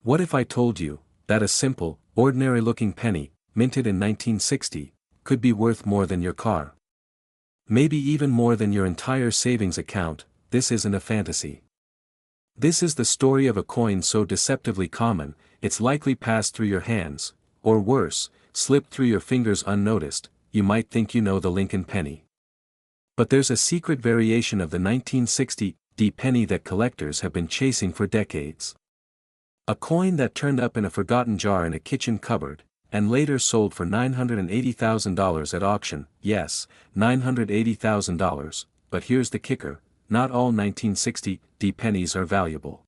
What if I told you that a simple, ordinary-looking penny, minted in 1960, could be worth more than your car? Maybe even more than your entire savings account. This isn't a fantasy. This is the story of a coin so deceptively common, it's likely passed through your hands, or worse, slipped through your fingers unnoticed. You might think you know the Lincoln penny. But there's a secret variation of the 1960 penny that collectors have been chasing for decades. A coin that turned up in a forgotten jar in a kitchen cupboard, and later sold for $980,000 at auction. Yes, $980,000, but here's the kicker, not all 1960 pennies are valuable.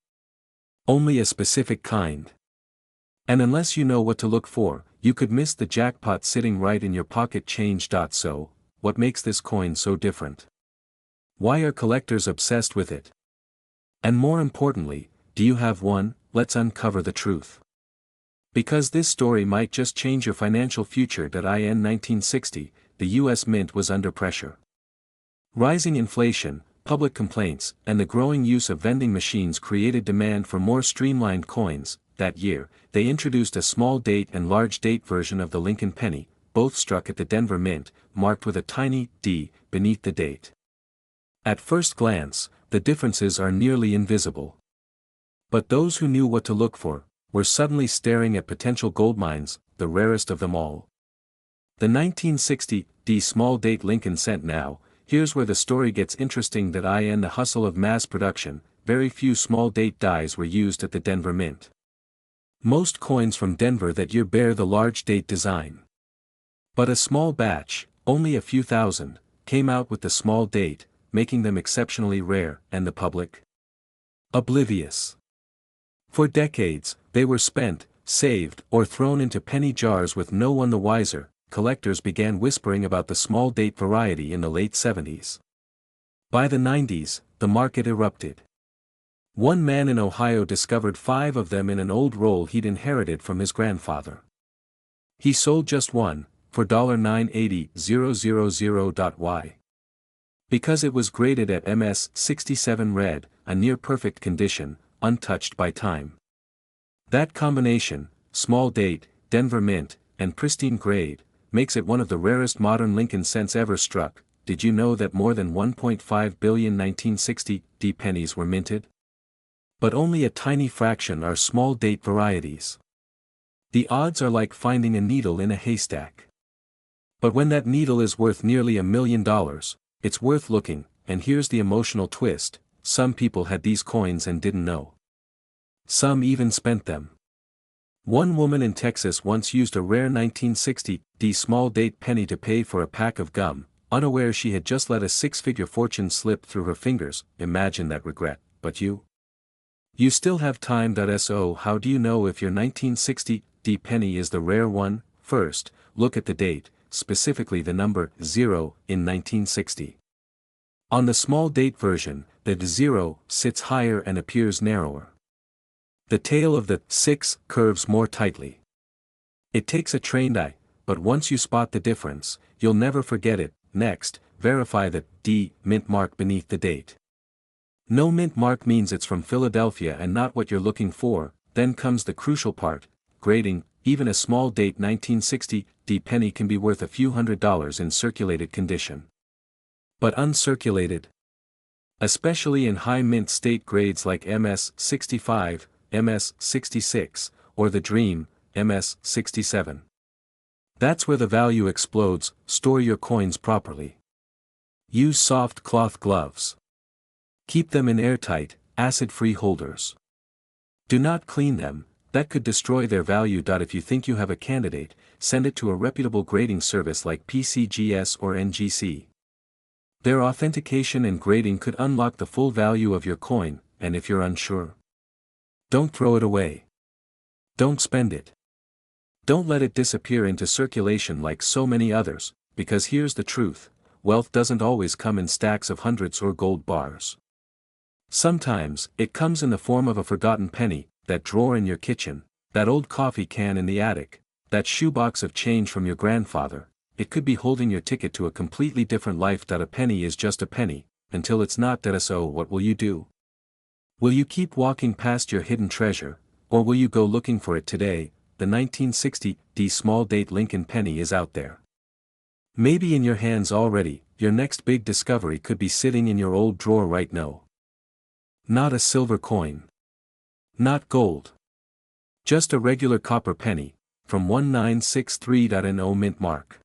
Only a specific kind. And unless you know what to look for, you could miss the jackpot sitting right in your pocket change. So, what makes this coin so different? Why are collectors obsessed with it? And more importantly, do you have one? Let's uncover the truth. Because this story might just change your financial future. In 1960, the US Mint was under pressure. Rising inflation, public complaints, and the growing use of vending machines created demand for more streamlined coins. That year, they introduced a small date and large date version of the Lincoln penny, both struck at the Denver Mint, marked with a tiny D beneath the date. At first glance, the differences are nearly invisible. But those who knew what to look for were suddenly staring at potential goldmines, the rarest of them all. The 1960 small date Lincoln cent. Now, here's where the story gets interesting. In the hustle of mass production, very few small date dies were used at the Denver Mint. Most coins from Denver that year bear the large date design. But a small batch, only a few thousand, came out with the small date, making them exceptionally rare, and the public? Oblivious. For decades, they were spent, saved, or thrown into penny jars with no one the wiser. Collectors began whispering about the small date variety in the late 70s. By the 90s, the market erupted. One man in Ohio discovered 5 of them in an old roll he'd inherited from his grandfather. He sold just one, for $980,000. Because it was graded at MS 67 red, a near-perfect condition, untouched by time. That combination, small date, Denver Mint, and pristine grade, makes it one of the rarest modern Lincoln cents ever struck. Did you know that more than 1.5 billion 1960 pennies were minted? But only a tiny fraction are small date varieties. The odds are like finding a needle in a haystack. But when that needle is worth nearly $1 million, it's worth looking. And here's the emotional twist: some people had these coins and didn't know. Some even spent them. One woman in Texas once used a rare 1960 small date penny to pay for a pack of gum, unaware she had just let a 6-figure fortune slip through her fingers. Imagine that regret. But you still have time. So how do you know if your 1960 penny is the rare one? First, look at the date, specifically the number 0 in 1960. On the small date version, the 0 sits higher and appears narrower. The tail of the 6 curves more tightly. It takes a trained eye, but once you spot the difference, you'll never forget it. Next, verify the D mint mark beneath the date. No mint mark means it's from Philadelphia and not what you're looking for. Then comes the crucial part: grading. Even a small date 1960 penny can be worth a few $100s in circulated condition. But uncirculated? Especially in high mint state grades like MS 65, MS 66, or the Dream, MS 67. That's where the value explodes. Store your coins properly. Use soft cloth gloves. Keep them in airtight, acid-free holders. Do not clean them, that could destroy their value. If you think you have a candidate, send it to a reputable grading service like PCGS or NGC. Their authentication and grading could unlock the full value of your coin. And if you're unsure, don't throw it away. Don't spend it. Don't let it disappear into circulation like so many others, because here's the truth: wealth doesn't always come in stacks of hundreds or gold bars. Sometimes, it comes in the form of a forgotten penny, that drawer in your kitchen, that old coffee can in the attic, that shoebox of change from your grandfather. It could be holding your ticket to a completely different life. A penny is just a penny, until it's not. So what will you do? Will you keep walking past your hidden treasure, Or will you go looking for it today? The 1960 small date Lincoln penny is out there. Maybe in your hands already. Your next big discovery could be sitting in your old drawer right now. Not a silver coin. Not gold. Just a regular copper penny, from 1963.no mint mark.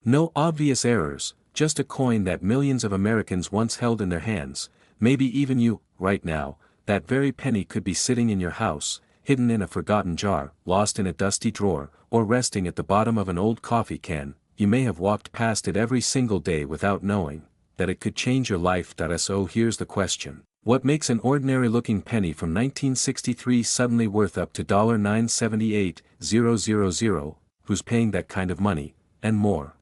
No obvious errors, just a coin that millions of Americans once held in their hands. Maybe even you, right now. That very penny could be sitting in your house, hidden in a forgotten jar, lost in a dusty drawer, or resting at the bottom of an old coffee can. You may have walked past it every single day without knowing that it could change your life. So here's the question. What makes an ordinary-looking penny from 1963 suddenly worth up to $978,000? Who's paying that kind of money, and more?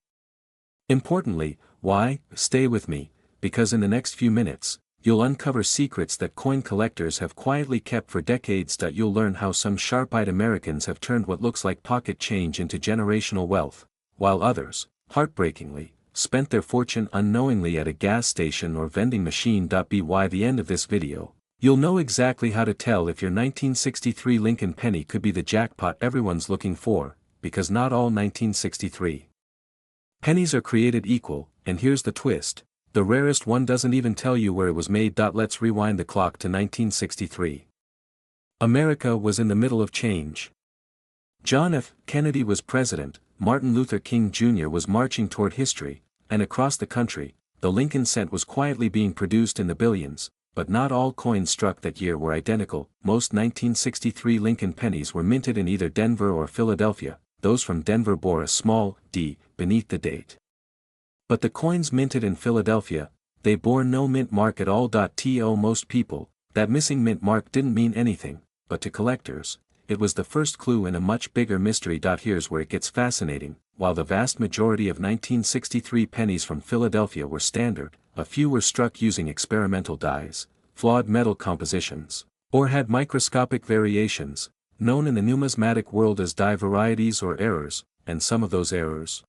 Importantly, why? Stay with me, because in the next few minutes, you'll uncover secrets that coin collectors have quietly kept for decades. You'll learn how some sharp-eyed Americans have turned what looks like pocket change into generational wealth, while others, heartbreakingly, spent their fortune unknowingly at a gas station or vending machine. By the end of this video, you'll know exactly how to tell if your 1963 Lincoln penny could be the jackpot everyone's looking for, because not all 1963 pennies are created equal, and here's the twist. The rarest one doesn't even tell you where it was made. Let's rewind the clock to 1963. America was in the middle of change. John F. Kennedy was president, Martin Luther King Jr. was marching toward history, and across the country, the Lincoln cent was quietly being produced in the billions, but not all coins struck that year were identical. Most 1963 Lincoln pennies were minted in either Denver or Philadelphia. Those from Denver bore a small D beneath the date. But the coins minted in Philadelphia, they bore no mint mark at all. To most people, that missing mint mark didn't mean anything, but to collectors, it was the first clue in a much bigger mystery. Here's where it gets fascinating. While the vast majority of 1963 pennies from Philadelphia were standard, a few were struck using experimental dyes, flawed metal compositions, or had microscopic variations, known in the numismatic world as die varieties or errors, and some of those errors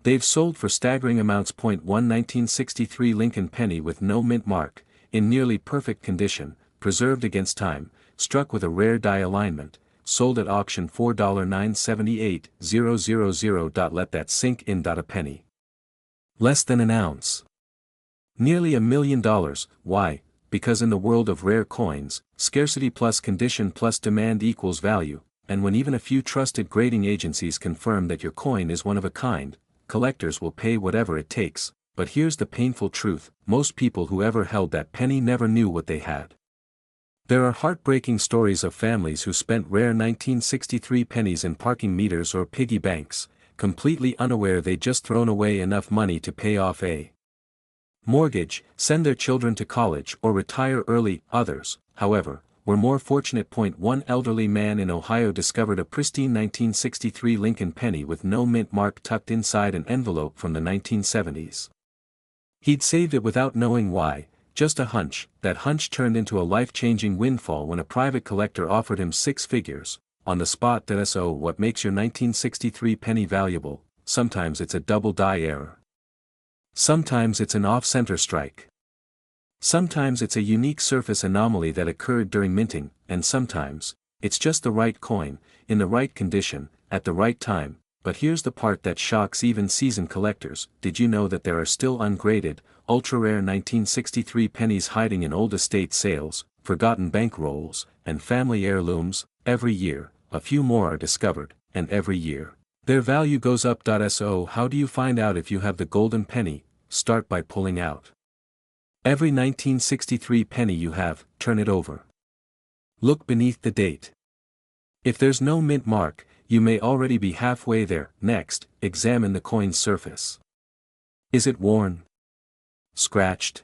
they've sold for staggering amounts. 1963 Lincoln penny with no mint mark, in nearly perfect condition, preserved against time, struck with a rare die alignment, sold at auction $4,978,000. Let that sink in. A penny. Less than an ounce. Nearly $1 million. Why? Because in the world of rare coins, scarcity plus condition plus demand equals value, and when even a few trusted grading agencies confirm that your coin is one of a kind, collectors will pay whatever it takes. But here's the painful truth, most people who ever held that penny never knew what they had. There are heartbreaking stories of families who spent rare 1963 pennies in parking meters or piggy banks, completely unaware they'd just thrown away enough money to pay off a mortgage, send their children to college or retire early. Others, however, were more fortunate. One elderly man in Ohio discovered a pristine 1963 Lincoln penny with no mint mark tucked inside an envelope from the 1970s. He'd saved it without knowing why, just a hunch. That hunch turned into a life-changing windfall when a private collector offered him 6 figures, on the spot. So what makes your 1963 penny valuable? Sometimes it's a double die error. Sometimes it's an off-center strike. Sometimes it's a unique surface anomaly that occurred during minting, and sometimes, it's just the right coin, in the right condition, at the right time. But here's the part that shocks even seasoned collectors. Did you know that there are still ungraded, ultra-rare 1963 pennies hiding in old estate sales, forgotten bank rolls, and family heirlooms? Every year, a few more are discovered, and every year, their value goes up. So how do you find out if you have the golden penny? Start by pulling out every 1963 penny you have, turn it over. Look beneath the date. If there's no mint mark, you may already be halfway there. Next, examine the coin's surface. Is it worn? Scratched?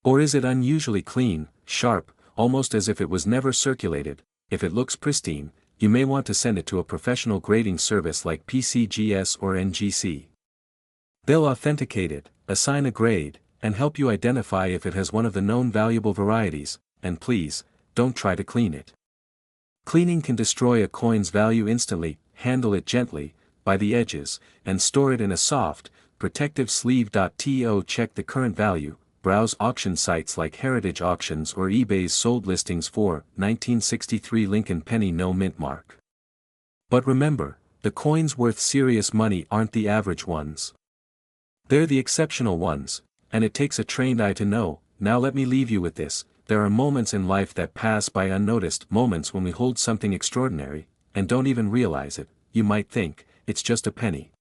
Or is it unusually clean, sharp, almost as if it was never circulated? If it looks pristine, you may want to send it to a professional grading service like PCGS or NGC. They'll authenticate it, assign a grade, and help you identify if it has one of the known valuable varieties. And please, don't try to clean it. Cleaning can destroy a coin's value instantly. Handle it gently, by the edges, and store it in a soft, protective sleeve. To check the current value, browse auction sites like Heritage Auctions or eBay's sold listings for 1963 Lincoln penny no mint mark. But remember, the coins worth serious money aren't the average ones. They're the exceptional ones, and it takes a trained eye to know. Now let me leave you with this: there are moments in life that pass by unnoticed, moments when we hold something extraordinary, and don't even realize it. You might think, it's just a penny.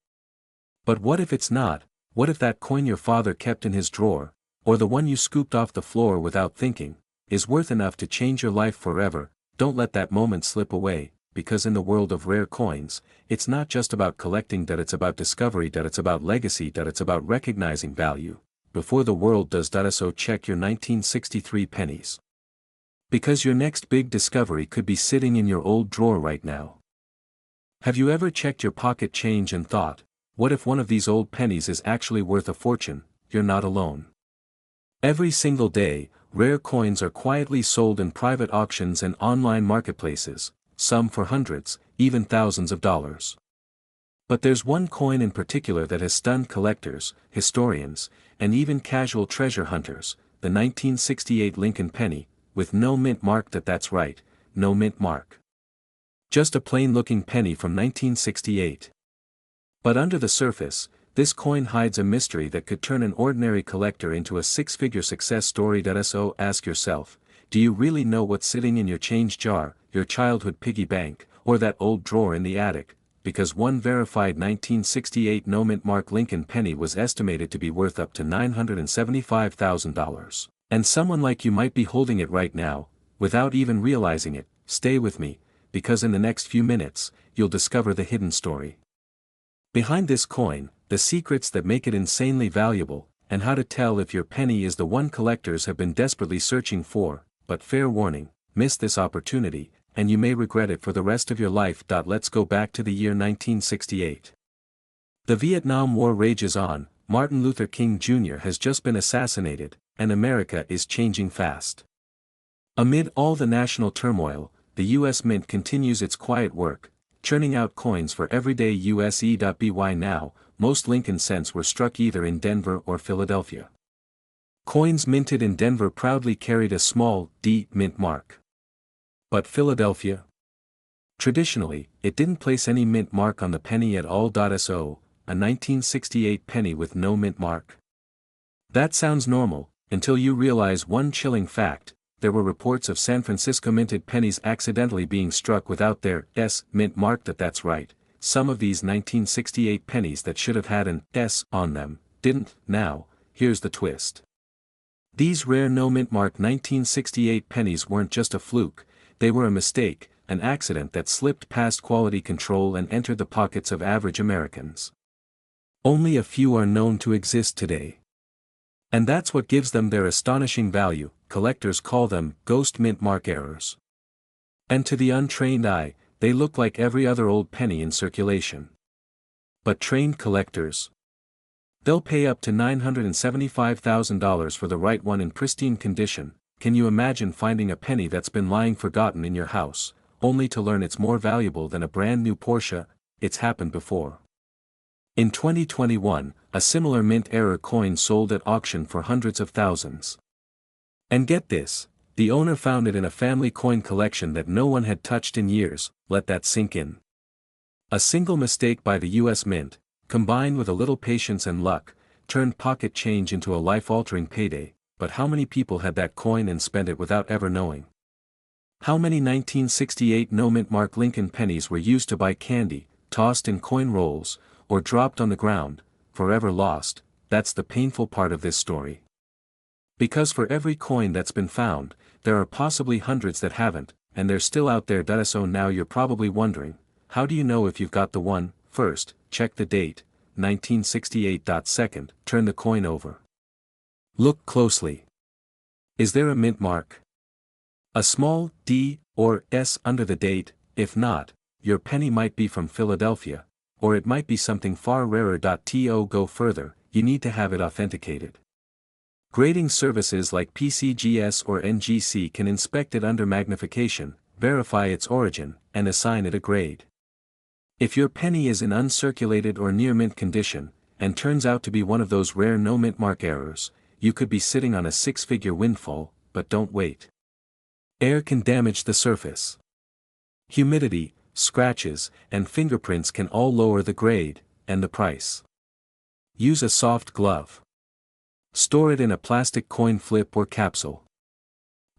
But what if it's not? What if that coin your father kept in his drawer, or the one you scooped off the floor without thinking, is worth enough to change your life forever? Don't let that moment slip away, because in the world of rare coins, it's not just about collecting, that it's about discovery, that it's about legacy, that it's about recognizing value. Before the world does. So check your 1963 pennies. Because your next big discovery could be sitting in your old drawer right now. Have you ever checked your pocket change and thought, what if one of these old pennies is actually worth a fortune? You're not alone. Every single day, rare coins are quietly sold in private auctions and online marketplaces, some for hundreds, even thousands of dollars. But there's one coin in particular that has stunned collectors, historians, and even casual treasure hunters: the 1968 Lincoln penny, with no mint mark. That's right, no mint mark. Just a plain-looking penny from 1968. But under the surface, this coin hides a mystery that could turn an ordinary collector into a six-figure success story. So ask yourself, do you really know what's sitting in your change jar, your childhood piggy bank, or that old drawer in the attic? Because one verified 1968 no-mint mark Lincoln penny was estimated to be worth up to $975,000. And someone like you might be holding it right now, without even realizing it. Stay with me, because in the next few minutes, you'll discover the hidden story behind this coin, the secrets that make it insanely valuable, and how to tell if your penny is the one collectors have been desperately searching for. But fair warning, miss this opportunity, and you may regret it for the rest of your life. Let's go back to the year 1968. The Vietnam War rages on, Martin Luther King Jr. has just been assassinated, and America is changing fast. Amid all the national turmoil, the U.S. Mint continues its quiet work, churning out coins for everyday USE.by now. Most Lincoln cents were struck either in Denver or Philadelphia. Coins minted in Denver proudly carried a small D mint mark. But Philadelphia? Traditionally, it didn't place any mint mark on the penny at all. So, a 1968 penny with no mint mark? That sounds normal, until you realize one chilling fact: there were reports of San Francisco minted pennies accidentally being struck without their S mint mark. That's right, some of these 1968 pennies that should have had an S on them, didn't. Now, here's the twist. These rare no mint mark 1968 pennies weren't just a fluke, they were a mistake, an accident that slipped past quality control and entered the pockets of average Americans. Only a few are known to exist today. And that's what gives them their astonishing value. Collectors call them ghost mint mark errors. And to the untrained eye, they look like every other old penny in circulation. But trained collectors? They'll pay up to $975,000 for the right one in pristine condition. Can you imagine finding a penny that's been lying forgotten in your house, only to learn it's more valuable than a brand new Porsche? It's happened before. In 2021, a similar mint error coin sold at auction for hundreds of thousands. And get this, the owner found it in a family coin collection that no one had touched in years. Let that sink in. A single mistake by the US Mint, combined with a little patience and luck, turned pocket change into a life-altering payday. But how many people had that coin and spent it without ever knowing? How many 1968 no mint mark Lincoln pennies were used to buy candy, tossed in coin rolls, or dropped on the ground, forever lost? That's the painful part of this story. Because for every coin that's been found, there are possibly hundreds that haven't, and they're still out there. So now you're probably wondering, how do you know if you've got the one? First, check the date, 1968. Second, turn the coin over. Look closely. Is there a mint mark? A small D or S under the date? If not, your penny might be from Philadelphia, or it might be something far rarer. To go further, you need to have it authenticated. Grading services like PCGS or NGC can inspect it under magnification, verify its origin, and assign it a grade. If your penny is in uncirculated or near mint condition, and turns out to be one of those rare no mint mark errors, you could be sitting on a six-figure windfall, but don't wait. Air can damage the surface. Humidity, scratches, and fingerprints can all lower the grade, and the price. Use a soft glove. Store it in a plastic coin flip or capsule.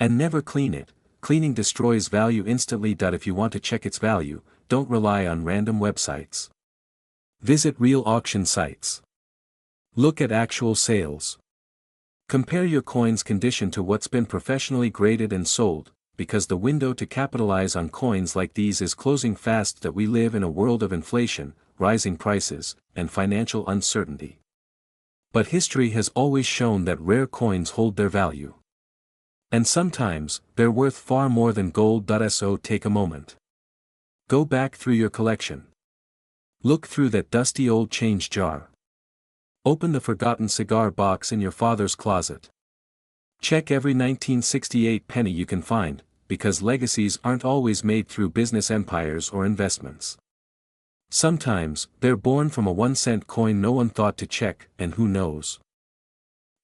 And never clean it. Cleaning destroys value instantly. If you want to check its value, don't rely on random websites. Visit real auction sites. Look at actual sales. Compare your coin's condition to what's been professionally graded and sold, because the window to capitalize on coins like these is closing fast. We live in a world of inflation, rising prices, and financial uncertainty. But history has always shown that rare coins hold their value. And sometimes, they're worth far more than gold. So take a moment. Go back through your collection. Look through that dusty old change jar. Open the forgotten cigar box in your father's closet. Check every 1968 penny you can find, because legacies aren't always made through business empires or investments. Sometimes, they're born from a 1-cent coin no one thought to check, and who knows?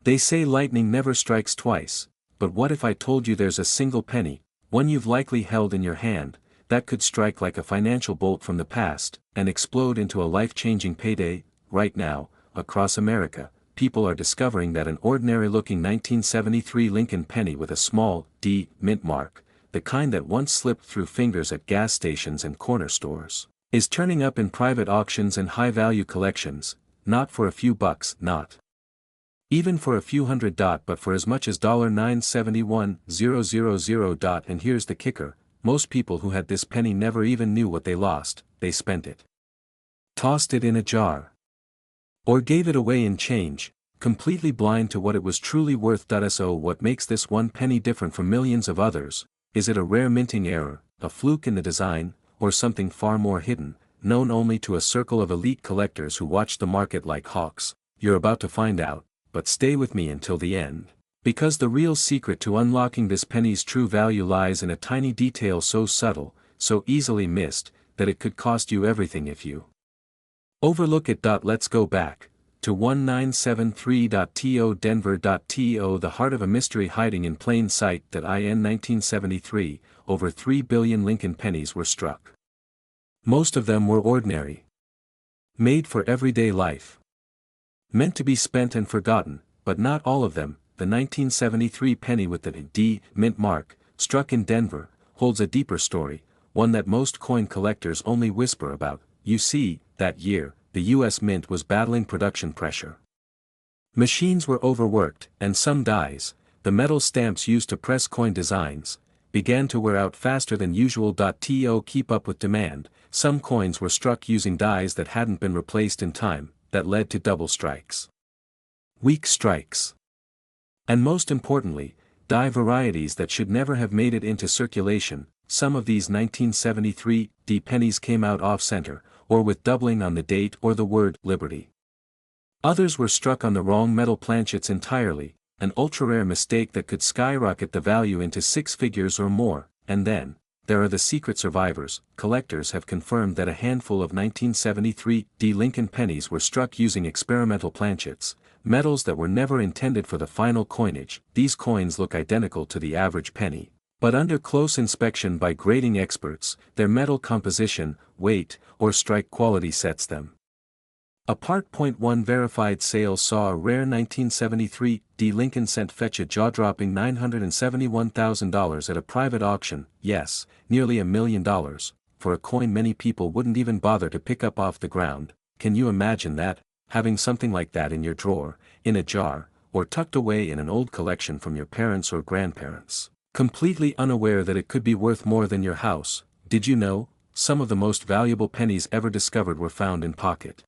They say lightning never strikes twice, but what if I told you there's a single penny, one you've likely held in your hand, that could strike like a financial bolt from the past, and explode into a life-changing payday? Right now, across America, people are discovering that an ordinary-looking 1973 Lincoln penny with a small D mint mark, the kind that once slipped through fingers at gas stations and corner stores, is turning up in private auctions and high-value collections, not for a few bucks, not even for a few hundred, but for as much as $971,000. And here's the kicker, most people who had this penny never even knew what they lost. They spent it. Tossed it in a jar. Or gave it away in change, completely blind to what it was truly worth. So what makes this one penny different from millions of others? Is it a rare minting error, a fluke in the design, or something far more hidden, known only to a circle of elite collectors who watch the market like hawks? You're about to find out, but stay with me until the end. Because the real secret to unlocking this penny's true value lies in a tiny detail so subtle, so easily missed, that it could cost you everything if you overlook it. Let's go back to 1973.to Denver.to, the heart of a mystery hiding in plain sight. In 1973, over 3 billion Lincoln pennies were struck. Most of them were ordinary, made for everyday life, meant to be spent and forgotten, but not all of them. The 1973 penny with the D mint mark, struck in Denver, holds a deeper story, one that most coin collectors only whisper about. You see, that year, the U.S. Mint was battling production pressure. Machines were overworked, and some dies, the metal stamps used to press coin designs, began to wear out faster than usual. To keep up with demand, some coins were struck using dies that hadn't been replaced in time, that led to double strikes, weak strikes, and most importantly, die varieties that should never have made it into circulation. Some of these 1973 D pennies came out off-center, or with doubling on the date or the word Liberty. Others were struck on the wrong metal planchets entirely, an ultra-rare mistake that could skyrocket the value into six figures or more. And then, there are the secret survivors. Collectors have confirmed that a handful of 1973 D Lincoln pennies were struck using experimental planchets, metals that were never intended for the final coinage. These coins look identical to the average penny, but under close inspection by grading experts, their metal composition, weight, or strike quality sets them apart. One verified sale saw a rare 1973 D Lincoln cent fetch a jaw-dropping $971,000 at a private auction. Yes, nearly $1 million, for a coin many people wouldn't even bother to pick up off the ground. Can you imagine that, having something like that in your drawer, in a jar, or tucked away in an old collection from your parents or grandparents, completely unaware that it could be worth more than your house? Did you know, some of the most valuable pennies ever discovered were found in pocket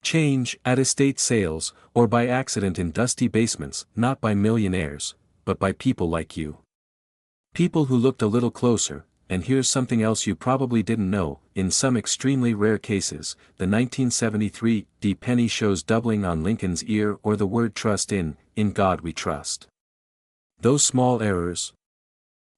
change, at estate sales, or by accident in dusty basements, not by millionaires, but by people like you. People who looked a little closer. And here's something else you probably didn't know, in some extremely rare cases, the 1973 D penny shows doubling on Lincoln's ear or the word trust in God we trust. Those small errors,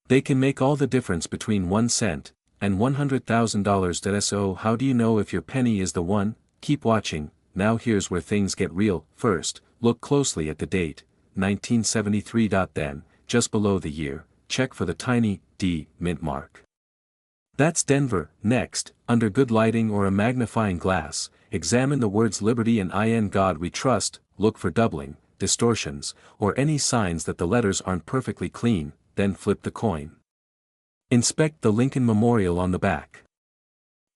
they can make all the difference between 1 cent and $100,000. So how do you know if your penny is the one? Keep watching. Now here's where things get real. First, look closely at the date. 1973. Then, just below the year, check for the tiny D mint mark. That's Denver. Next, under good lighting or a magnifying glass, examine the words Liberty and In God We Trust, look for doubling, distortions, or any signs that the letters aren't perfectly clean, then flip the coin. Inspect the Lincoln Memorial on the back.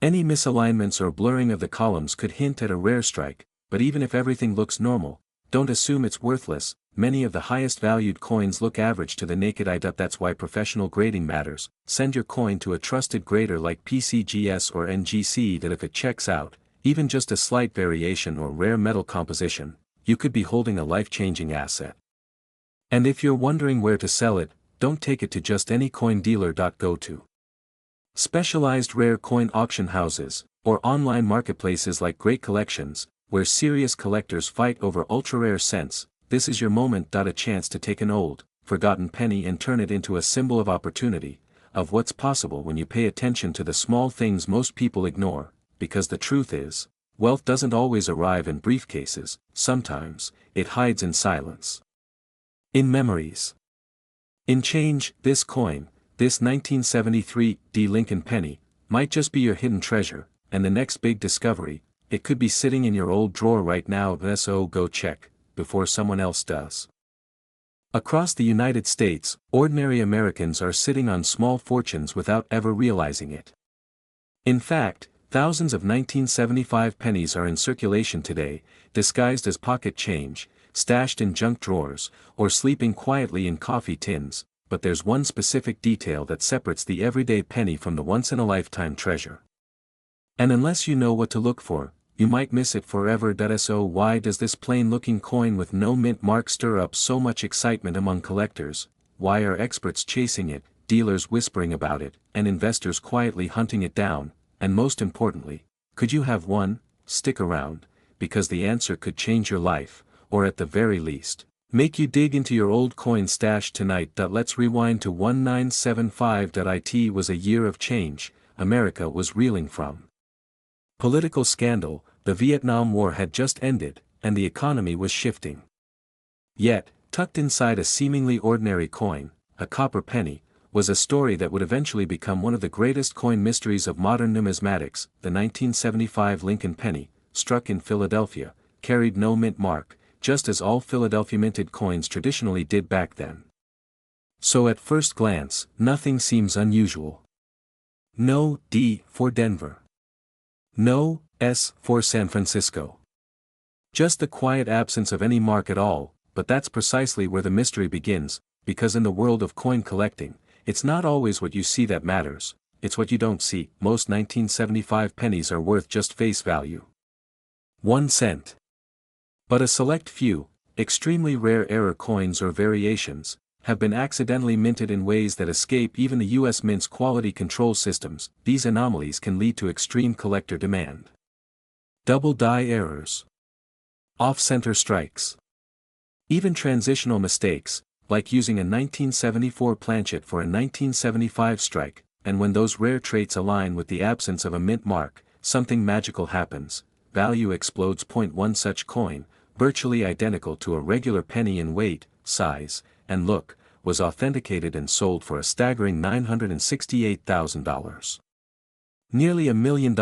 Any misalignments or blurring of the columns could hint at a rare strike, but even if everything looks normal, don't assume it's worthless. Many of the highest valued coins look average to the naked eye. That's why professional grading matters. Send your coin to a trusted grader like PCGS or NGC that if it checks out, even just a slight variation or rare metal composition, you could be holding a life-changing asset. And if you're wondering where to sell it, don't take it to just any coin dealer. Go to specialized rare coin auction houses, or online marketplaces like Great Collections, where serious collectors fight over ultra-rare cents. This is your moment. A chance to take an old, forgotten penny and turn it into a symbol of opportunity, of what's possible when you pay attention to the small things most people ignore, because the truth is, wealth doesn't always arrive in briefcases, sometimes, it hides in silence. In memories. In change. This coin, this 1973 D Lincoln penny, might just be your hidden treasure, and the next big discovery. It could be sitting in your old drawer right now. So go check, before someone else does. Across the United States, ordinary Americans are sitting on small fortunes without ever realizing it. In fact, thousands of 1975 pennies are in circulation today, disguised as pocket change, stashed in junk drawers, or sleeping quietly in coffee tins, but there's one specific detail that separates the everyday penny from the once-in-a-lifetime treasure. And unless you know what to look for, you might miss it forever. So why does this plain-looking coin with no mint mark stir up so much excitement among collectors? Why are experts chasing it, dealers whispering about it, and investors quietly hunting it down? And most importantly, could you have one? Stick around, because the answer could change your life, or at the very least, make you dig into your old coin stash tonight. Let's rewind to 1975. It was a year of change. America was reeling from political scandal. The Vietnam War had just ended, and the economy was shifting. Yet, tucked inside a seemingly ordinary coin, a copper penny, was a story that would eventually become one of the greatest coin mysteries of modern numismatics. The 1975 Lincoln penny, struck in Philadelphia, carried no mint mark, just as all Philadelphia minted coins traditionally did back then. So at first glance, nothing seems unusual. No D for Denver. No S for San Francisco. Just the quiet absence of any mark at all. But that's precisely where the mystery begins, because in the world of coin collecting, it's not always what you see that matters, it's what you don't see. Most 1975 pennies are worth just face value. 1 cent. But a select few, extremely rare error coins or variations, have been accidentally minted in ways that escape even the US Mint's quality control systems. These anomalies can lead to extreme collector demand. Double die errors. Off-center strikes. Even transitional mistakes, like using a 1974 planchet for a 1975 strike, and when those rare traits align with the absence of a mint mark, something magical happens. Value explodes. 1 such coin, virtually identical to a regular penny in weight, size, and look, was authenticated and sold for a staggering $968,000. Nearly $1 million,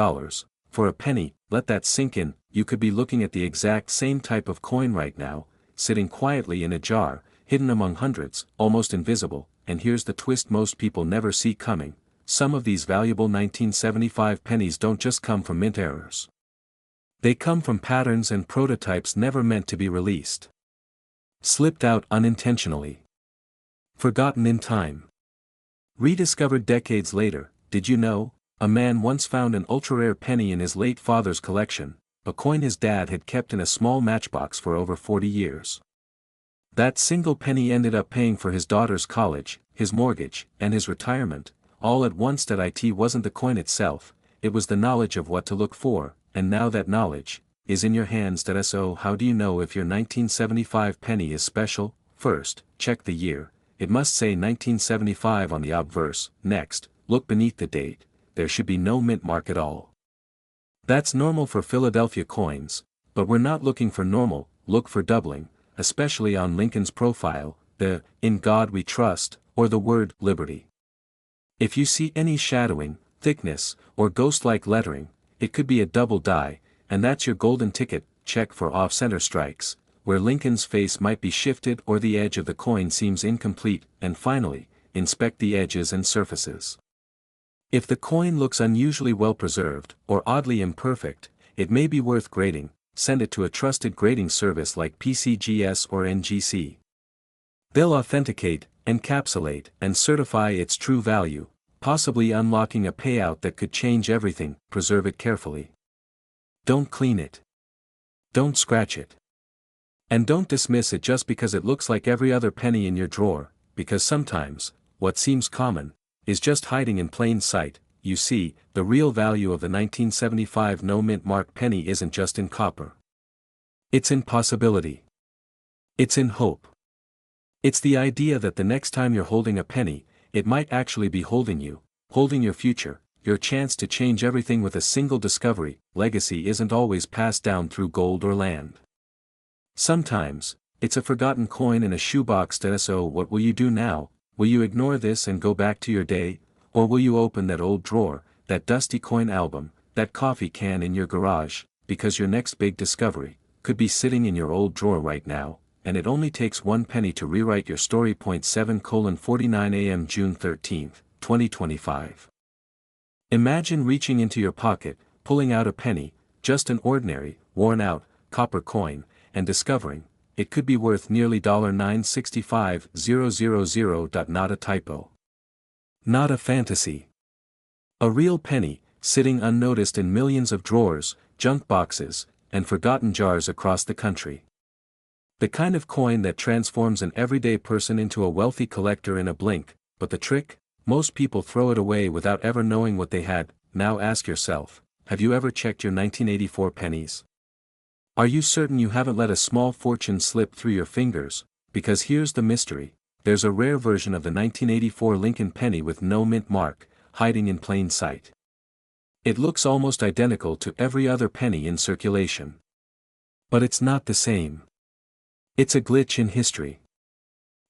for a penny. Let that sink in. You could be looking at the exact same type of coin right now, sitting quietly in a jar, hidden among hundreds, almost invisible. And here's the twist most people never see coming. Some of these valuable 1975 pennies don't just come from mint errors. They come from patterns and prototypes never meant to be released. Slipped out unintentionally. Forgotten in time. Rediscovered decades later. Did you know? A man once found an ultra-rare penny in his late father's collection, a coin his dad had kept in a small matchbox for over 40 years. That single penny ended up paying for his daughter's college, his mortgage, and his retirement, all at once. It wasn't the coin itself, it was the knowledge of what to look for, and now that knowledge is in your hands. So how do you know if your 1975 penny is special? First, check the year. It must say 1975 on the obverse. Next, look beneath the date. There should be no mint mark at all. That's normal for Philadelphia coins, but we're not looking for normal. Look for doubling, especially on Lincoln's profile, the "In God We Trust," or the word "Liberty." If you see any shadowing, thickness, or ghost-like lettering, it could be a double die, and that's your golden ticket. Check for off-center strikes, where Lincoln's face might be shifted or the edge of the coin seems incomplete, and finally, inspect the edges and surfaces. If the coin looks unusually well preserved, or oddly imperfect, it may be worth grading. Send it to a trusted grading service like PCGS or NGC. They'll authenticate, encapsulate, and certify its true value, possibly unlocking a payout that could change everything. Preserve it carefully. Don't clean it. Don't scratch it. And don't dismiss it just because it looks like every other penny in your drawer, because sometimes, what seems common, is just hiding in plain sight. You see, the real value of the 1975 no-mint mark penny isn't just in copper. It's in possibility. It's in hope. It's the idea that the next time you're holding a penny, it might actually be holding you, holding your future, your chance to change everything with a single discovery. Legacy isn't always passed down through gold or land. Sometimes, it's a forgotten coin in a shoebox. So what will you do now? Will you ignore this and go back to your day? Or will you open that old drawer, that dusty coin album, that coffee can in your garage, because your next big discovery could be sitting in your old drawer right now, and it only takes one penny to rewrite your story. 7:49 a.m. June 13, 2025. Imagine reaching into your pocket, pulling out a penny, just an ordinary, worn-out, copper coin, and discovering, it could be worth nearly $965,000. Not a typo. Not a fantasy. A real penny, sitting unnoticed in millions of drawers, junk boxes, and forgotten jars across the country. The kind of coin that transforms an everyday person into a wealthy collector in a blink. But the trick? Most people throw it away without ever knowing what they had. Now ask yourself, have you ever checked your 1984 pennies? Are you certain you haven't let a small fortune slip through your fingers? Because here's the mystery. There's a rare version of the 1984 Lincoln penny with no mint mark, hiding in plain sight. It looks almost identical to every other penny in circulation. But it's not the same. It's a glitch in history.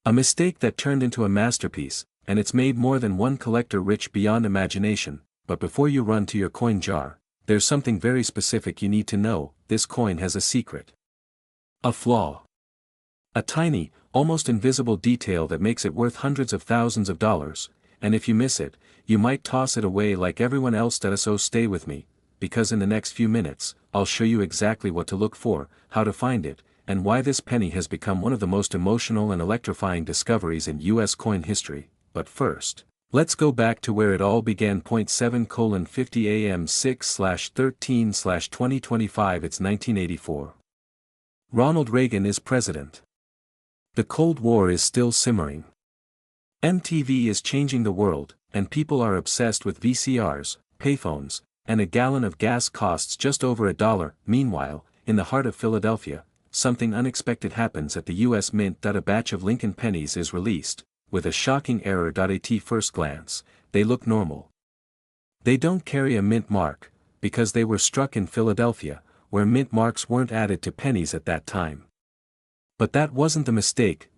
A mistake that turned into a masterpiece, and it's made more than one collector rich beyond imagination. But before you run to your coin jar, there's something very specific you need to know. This coin has a secret. A flaw. A tiny, almost invisible detail that makes it worth hundreds of thousands of dollars, and if you miss it, you might toss it away like everyone else does. So stay with me, because in the next few minutes, I'll show you exactly what to look for, how to find it, and why this penny has become one of the most emotional and electrifying discoveries in U.S. coin history. But first, let's go back to where it all began. 7:50 a.m. 6/13/2025. It's 1984. Ronald Reagan is president. The Cold War is still simmering. MTV is changing the world, and people are obsessed with VCRs, payphones, and a gallon of gas costs just over $1. Meanwhile, in the heart of Philadelphia, something unexpected happens at the U.S. Mint. A batch of Lincoln pennies is released, with a shocking error. At first glance, they look normal. They don't carry a mint mark, because they were struck in Philadelphia, where mint marks weren't added to pennies at that time. But that wasn't the mistake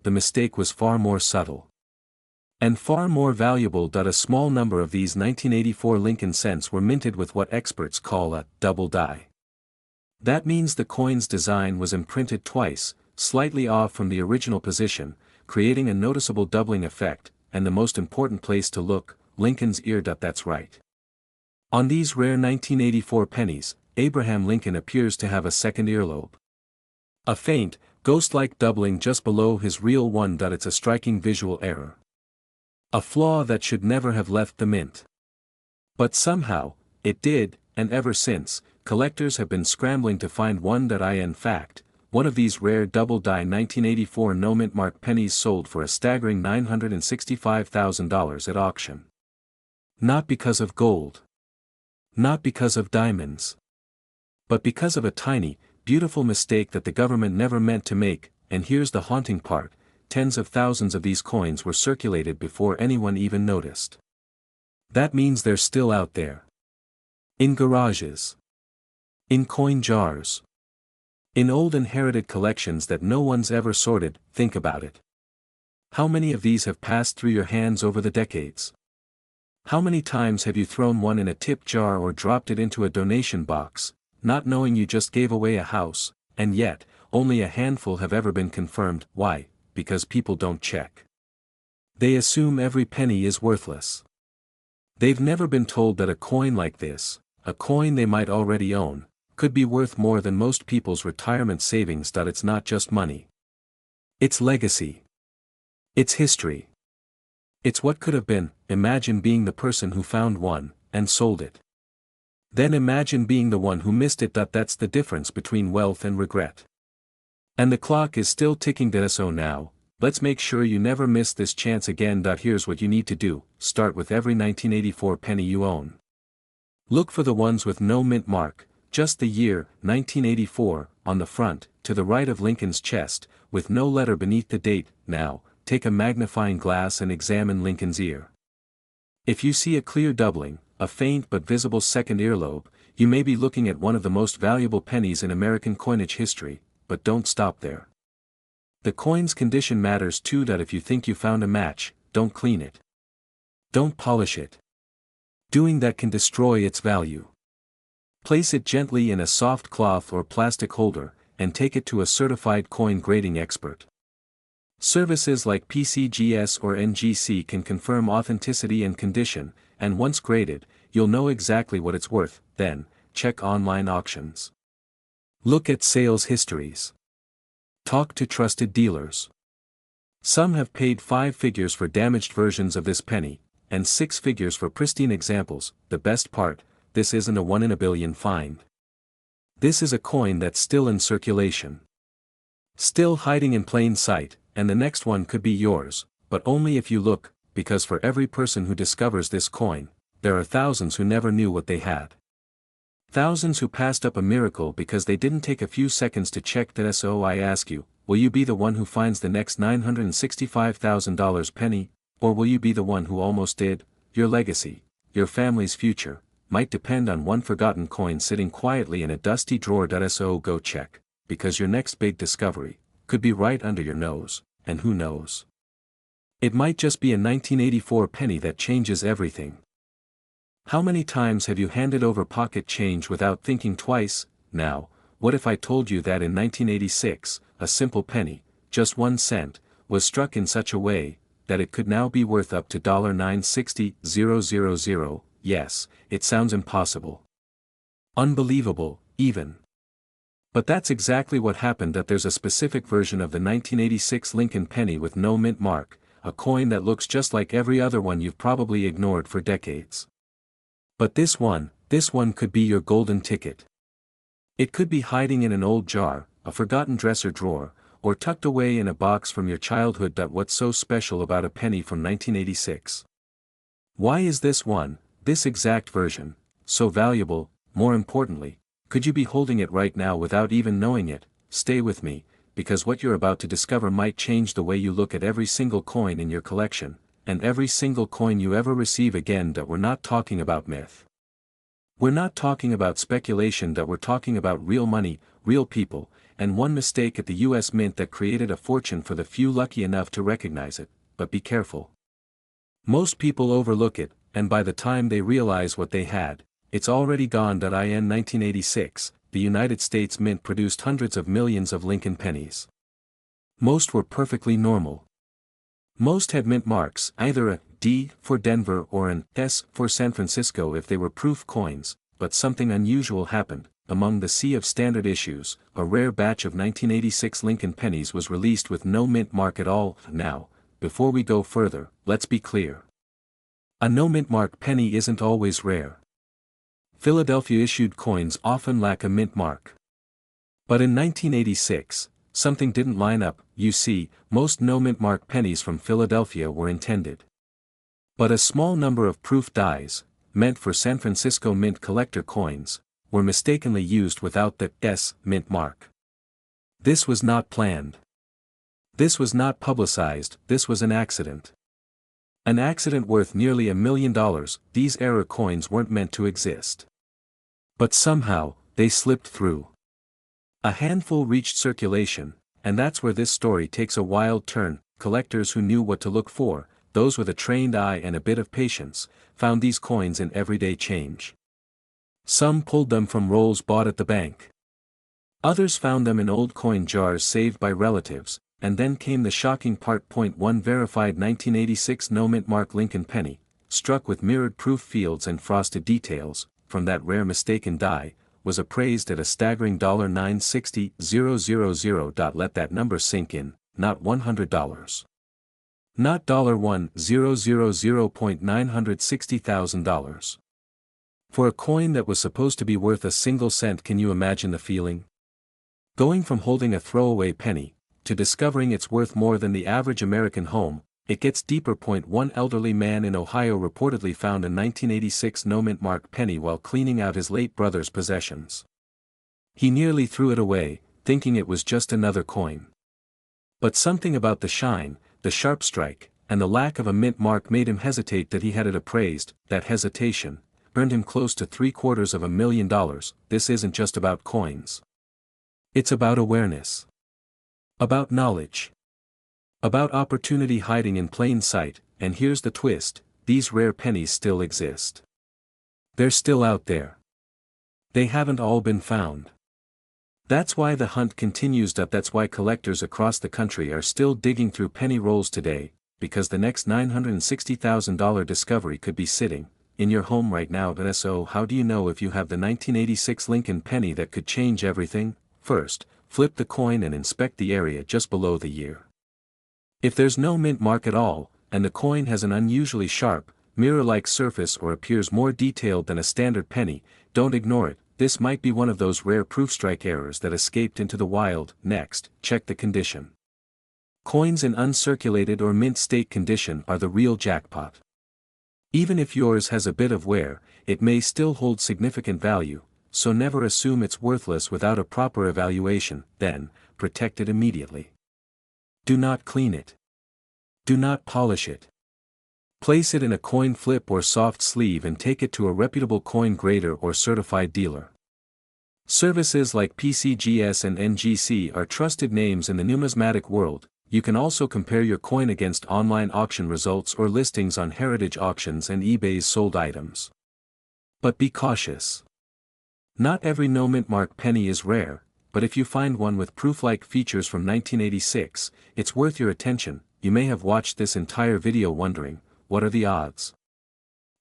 was far more subtle. And far more valuable. A small number of these 1984 Lincoln cents were minted with what experts call a double die. That means the coin's design was imprinted twice, slightly off from the original position, creating a noticeable doubling effect, and the most important place to look, Lincoln's ear. That's right. On these rare 1984 pennies, Abraham Lincoln appears to have a second earlobe. A faint, ghost-like doubling just below his real one. It's a striking visual error. A flaw that should never have left the mint. But somehow, it did, and ever since, collectors have been scrambling to find one. In fact, one of these rare double-die 1984 no-mint mark pennies sold for a staggering $965,000 at auction. Not because of gold. Not because of diamonds. But because of a tiny, beautiful mistake that the government never meant to make. And here's the haunting part, tens of thousands of these coins were circulated before anyone even noticed. That means they're still out there. In garages. In coin jars. In old inherited collections that no one's ever sorted, think about it. How many of these have passed through your hands over the decades? How many times have you thrown one in a tip jar or dropped it into a donation box, not knowing you just gave away a house, and yet, only a handful have ever been confirmed? Why? Because people don't check. They assume every penny is worthless. They've never been told that a coin like this, a coin they might already own, could be worth more than most people's retirement savings. It's not just money. It's legacy. It's history. It's what could have been. Imagine being the person who found one, and sold it. Then imagine being the one who missed it. That's the difference between wealth and regret. And the clock is still ticking. So now, let's make sure you never miss this chance again. Here's what you need to do: start with every 1984 penny you own. Look for the ones with no mint mark, just the year, 1984, on the front, to the right of Lincoln's chest, with no letter beneath the date. Now, take a magnifying glass and examine Lincoln's ear. If you see a clear doubling, a faint but visible second earlobe, you may be looking at one of the most valuable pennies in American coinage history. But don't stop there. The coin's condition matters too. If you think you found a match, don't clean it. Don't polish it. Doing that can destroy its value. Place it gently in a soft cloth or plastic holder, and take it to a certified coin grading expert. Services like PCGS or NGC can confirm authenticity and condition, and once graded, you'll know exactly what it's worth. Then, check online auctions. Look at sales histories. Talk to trusted dealers. Some have paid 5 figures for damaged versions of this penny, and 6 figures for pristine examples. The best part, this isn't a 1 in a billion find. This is a coin that's still in circulation. Still hiding in plain sight, and the next one could be yours, but only if you look, because for every person who discovers this coin, there are thousands who never knew what they had. Thousands who passed up a miracle because they didn't take a few seconds to check that. So I ask you, will you be the one who finds the next $965,000 penny, or will you be the one who almost did? Your legacy, your family's future, might depend on one forgotten coin sitting quietly in a dusty drawer. So go check, because your next big discovery could be right under your nose, and who knows? It might just be a 1984 penny that changes everything. How many times have you handed over pocket change without thinking twice? Now, what if I told you that in 1986, a simple penny, just 1 cent, was struck in such a way that it could now be worth up to $960,000? Yes, it sounds impossible. Unbelievable, even. But that's exactly what happened. There's a specific version of the 1986 Lincoln penny with no mint mark, a coin that looks just like every other one you've probably ignored for decades. But this one could be your golden ticket. It could be hiding in an old jar, a forgotten dresser drawer, or tucked away in a box from your childhood. What's so special about a penny from 1986? Why is this exact version, so valuable? More importantly, could you be holding it right now without even knowing it? Stay with me, because what you're about to discover might change the way you look at every single coin in your collection, and every single coin you ever receive. Again, we're not talking about myth. We're not talking about speculation. We're talking about real money, real people, and one mistake at the US Mint that created a fortune for the few lucky enough to recognize it. But be careful. Most people overlook it, and by the time they realize what they had, it's already gone. In 1986, the United States Mint produced hundreds of millions of Lincoln pennies. Most were perfectly normal. Most had mint marks, either a D for Denver or an S for San Francisco if they were proof coins, but something unusual happened. Among the sea of standard issues, a rare batch of 1986 Lincoln pennies was released with no mint mark at all. Now, before we go further, let's be clear. A no mint mark penny isn't always rare. Philadelphia-issued coins often lack a mint mark. But in 1986, something didn't line up. You see, most no mint mark pennies from Philadelphia were intended. But a small number of proof dies, meant for San Francisco Mint collector coins, were mistakenly used without the S mint mark. This was not planned. This was not publicized. This was an accident. An accident worth nearly $1 million. These error coins weren't meant to exist. But somehow, they slipped through. A handful reached circulation, and that's where this story takes a wild turn. Collectors who knew what to look for, those with a trained eye and a bit of patience, found these coins in everyday change. Some pulled them from rolls bought at the bank. Others found them in old coin jars saved by relatives, and then came the shocking part. One verified 1986 no-mint mark Lincoln penny, struck with mirrored proof fields and frosted details, from that rare mistaken die, was appraised at a staggering $960,000. Let that number sink in, not $100. Not $1,000,960,000. For a coin that was supposed to be worth a single cent. Can you imagine the feeling? Going from holding a throwaway penny, to discovering it's worth more than the average American home. It gets deeper. One elderly man in Ohio reportedly found a 1986 no-mint mark penny while cleaning out his late brother's possessions. He nearly threw it away, thinking it was just another coin. But something about the shine, the sharp strike, and the lack of a mint mark made him hesitate. That he had it appraised. That hesitation earned him close to $750,000. This isn't just about coins. It's about awareness. About knowledge. About opportunity hiding in plain sight. And here's the twist, these rare pennies still exist. They're still out there. They haven't all been found. That's why the hunt continues. That's why collectors across the country are still digging through penny rolls today, because the next $960,000 discovery could be sitting in your home right now. So how do you know if you have the 1986 Lincoln penny that could change everything? First, flip the coin and inspect the area just below the year. If there's no mint mark at all, and the coin has an unusually sharp, mirror-like surface or appears more detailed than a standard penny, don't ignore it. This might be one of those rare proofstrike errors that escaped into the wild. Next, check the condition. Coins in uncirculated or mint state condition are the real jackpot. Even if yours has a bit of wear, it may still hold significant value, so never assume it's worthless without a proper evaluation. Then, protect it immediately. Do not clean it. Do not polish it. Place it in a coin flip or soft sleeve and take it to a reputable coin grader or certified dealer. Services like PCGS and NGC are trusted names in the numismatic world. You can also compare your coin against online auction results or listings on heritage auctions and eBay's sold items. But be cautious. Not every no-mint mark penny is rare, but if you find one with proof-like features from 1986, it's worth your attention. You may have watched this entire video wondering, what are the odds?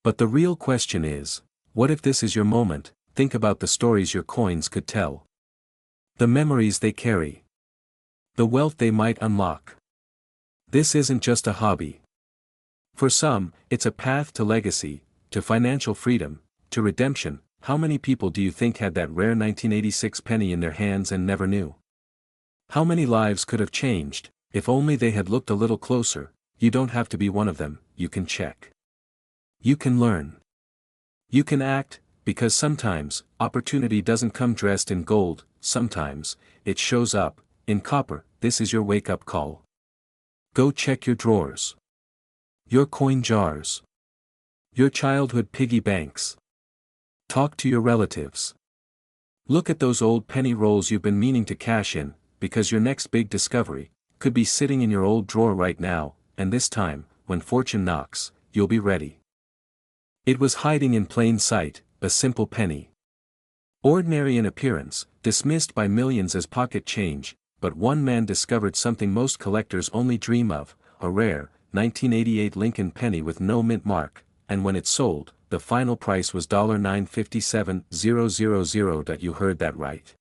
But the real question is, what if this is your moment? Think about the stories your coins could tell. The memories they carry. The wealth they might unlock. This isn't just a hobby. For some, it's a path to legacy, to financial freedom, to redemption. How many people do you think had that rare 1986 penny in their hands and never knew? How many lives could have changed, if only they had looked a little closer? You don't have to be one of them. You can check. You can learn. You can act, because sometimes, opportunity doesn't come dressed in gold, sometimes, it shows up, in copper. This is your wake-up call. Go check your drawers. Your coin jars. Your childhood piggy banks. Talk to your relatives. Look at those old penny rolls you've been meaning to cash in, because your next big discovery could be sitting in your old drawer right now, and this time, when fortune knocks, you'll be ready. It was hiding in plain sight, a simple penny. Ordinary in appearance, dismissed by millions as pocket change, but one man discovered something most collectors only dream of, a rare, 1988 Lincoln penny with no mint mark, and when it sold, the final price was $957,000. You heard that right.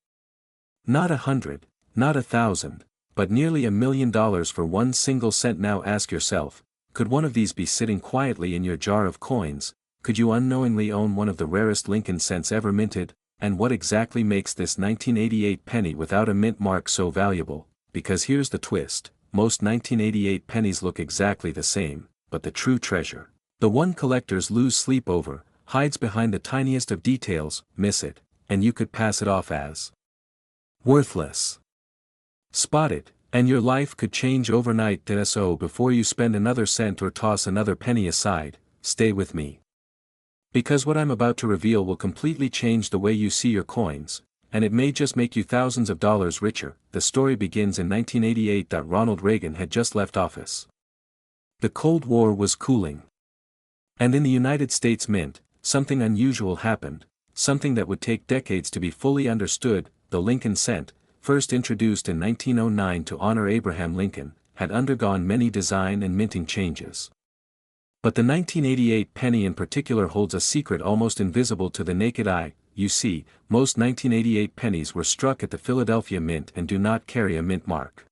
Not 100, not 1,000, but nearly $1 million for one single cent. Now ask yourself, could one of these be sitting quietly in your jar of coins? Could you unknowingly own one of the rarest Lincoln cents ever minted? And what exactly makes this 1988 penny without a mint mark so valuable? Because here's the twist, most 1988 pennies look exactly the same, but the true treasure, the one collectors lose sleep over, hides behind the tiniest of details. Miss it, and you could pass it off as worthless. Spot it, and your life could change overnight. So before you spend another cent or toss another penny aside, stay with me. Because what I'm about to reveal will completely change the way you see your coins, and it may just make you thousands of dollars richer. The story begins in 1988 that Ronald Reagan had just left office. The Cold War was cooling. And in the United States Mint, something unusual happened, something that would take decades to be fully understood. The Lincoln cent, first introduced in 1909 to honor Abraham Lincoln, had undergone many design and minting changes. But the 1988 penny in particular holds a secret almost invisible to the naked eye. You see, most 1988 pennies were struck at the Philadelphia Mint and do not carry a mint mark.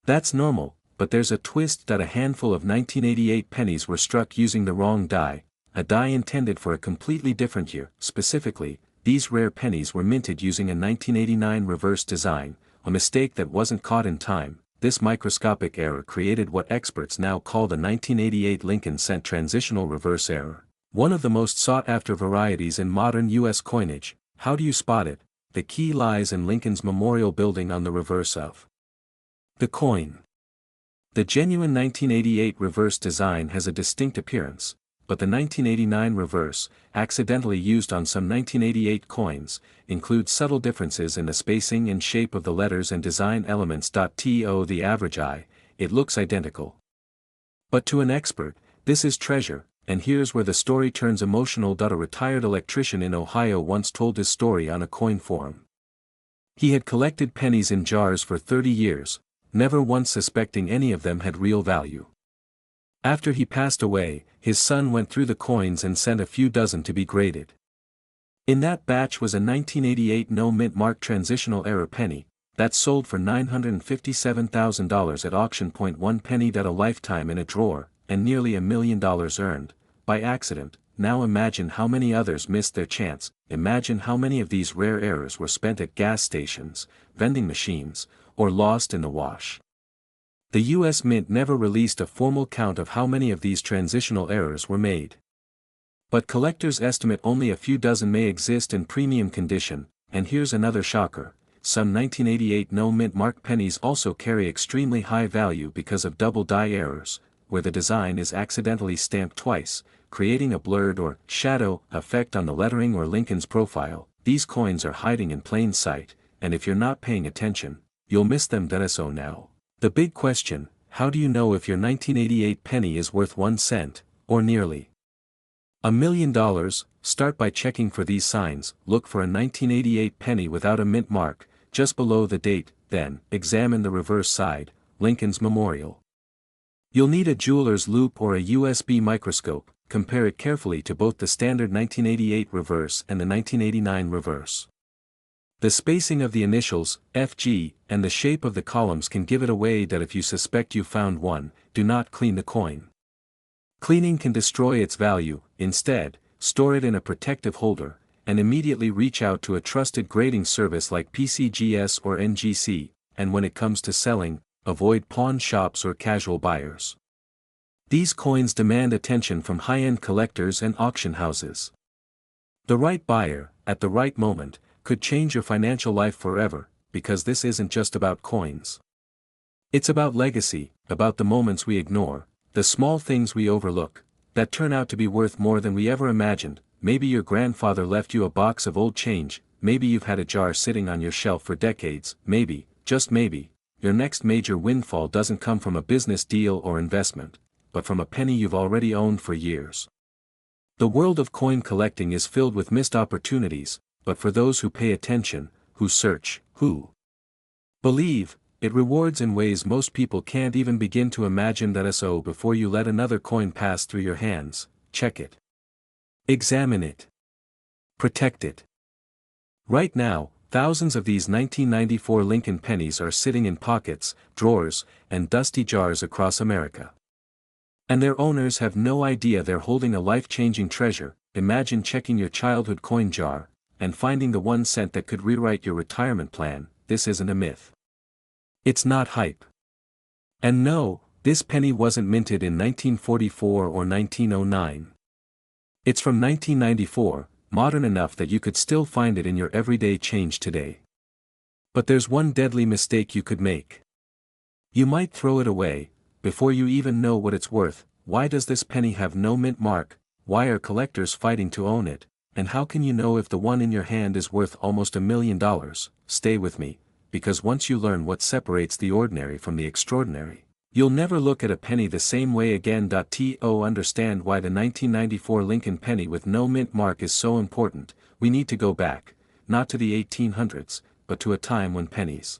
That's normal, but there's a twist that a handful of 1988 pennies were struck using the wrong die, a die intended for a completely different year. Specifically, these rare pennies were minted using a 1989 reverse design, a mistake that wasn't caught in time. This microscopic error created what experts now call the 1988 Lincoln cent transitional reverse error, one of the most sought-after varieties in modern U.S. coinage. How do you spot it? The key lies in Lincoln's memorial building on the reverse of the coin. The genuine 1988 reverse design has a distinct appearance, but the 1989 reverse, accidentally used on some 1988 coins, includes subtle differences in the spacing and shape of the letters and design elements. To the average eye, it looks identical. But to an expert, this is treasure, and here's where the story turns emotional. A retired electrician in Ohio once told his story on a coin forum. He had collected pennies in jars for 30 years, never once suspecting any of them had real value. After he passed away, his son went through the coins and sent a few dozen to be graded. In that batch was a 1988 no-mint mark transitional error penny, that sold for $957,000 at auction. 1 penny. A lifetime in a drawer, and nearly $1 million earned, by accident. Now imagine how many others missed their chance. Imagine how many of these rare errors were spent at gas stations, vending machines, or lost in the wash. The U.S. Mint never released a formal count of how many of these transitional errors were made. But collectors estimate only a few dozen may exist in premium condition, and here's another shocker. Some 1988 no-mint mark pennies also carry extremely high value because of double die errors, where the design is accidentally stamped twice, creating a blurred or shadow effect on the lettering or Lincoln's profile. These coins are hiding in plain sight, and if you're not paying attention, you'll miss them. So now, the big question: how do you know if your 1988 penny is worth 1 cent, or nearly $1 million? Start by checking for these signs. Look for a 1988 penny without a mint mark, just below the date. Then, examine the reverse side, Lincoln's memorial. You'll need a jeweler's loupe or a USB microscope. Compare it carefully to both the standard 1988 reverse and the 1989 reverse. The spacing of the initials, FG, and the shape of the columns can give it away. That if you suspect you found one, do not clean the coin. Cleaning can destroy its value. Instead, store it in a protective holder, and immediately reach out to a trusted grading service like PCGS or NGC, and when it comes to selling, avoid pawn shops or casual buyers. These coins demand attention from high-end collectors and auction houses. The right buyer, at the right moment, could change your financial life forever, because this isn't just about coins. It's about legacy, about the moments we ignore, the small things we overlook, that turn out to be worth more than we ever imagined. Maybe your grandfather left you a box of old change, maybe you've had a jar sitting on your shelf for decades, maybe, just maybe, your next major windfall doesn't come from a business deal or investment, but from a penny you've already owned for years. The world of coin collecting is filled with missed opportunities, but for those who pay attention, who search, who believe, it rewards in ways most people can't even begin to imagine. So before you let another coin pass through your hands, check it. Examine it. Protect it. Right now, thousands of these 1994 Lincoln pennies are sitting in pockets, drawers, and dusty jars across America. And their owners have no idea they're holding a life-changing treasure. Imagine checking your childhood coin jar, and finding the 1 cent that could rewrite your retirement plan. This isn't a myth. It's not hype. And no, this penny wasn't minted in 1944 or 1909. It's from 1994, modern enough that you could still find it in your everyday change today. But there's one deadly mistake you could make. You might throw it away, before you even know what it's worth. Why does this penny have no mint mark? Why are collectors fighting to own it? And how can you know if the one in your hand is worth almost $1 million? Stay with me, because once you learn what separates the ordinary from the extraordinary, you'll never look at a penny the same way again. To understand why the 1994 Lincoln penny with no mint mark is so important, we need to go back, not to the 1800s, but to a time when pennies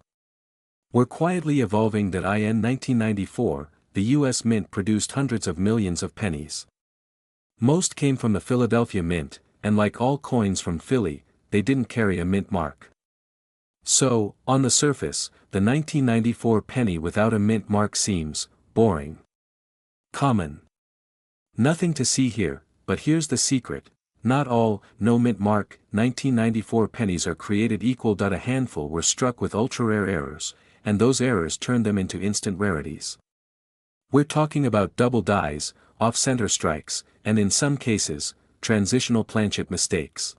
were quietly evolving. In 1994, the U.S. Mint produced hundreds of millions of pennies. Most came from the Philadelphia Mint, and like all coins from Philly, they didn't carry a mint mark. So, on the surface, the 1994 penny without a mint mark seems boring, common. Nothing to see here, but here's the secret. Not all, no mint mark, 1994 pennies are created equal. A handful were struck with ultra-rare errors, and those errors turned them into instant rarities. We're talking about double dies, off-center strikes, and in some cases, transitional planchet mistakes.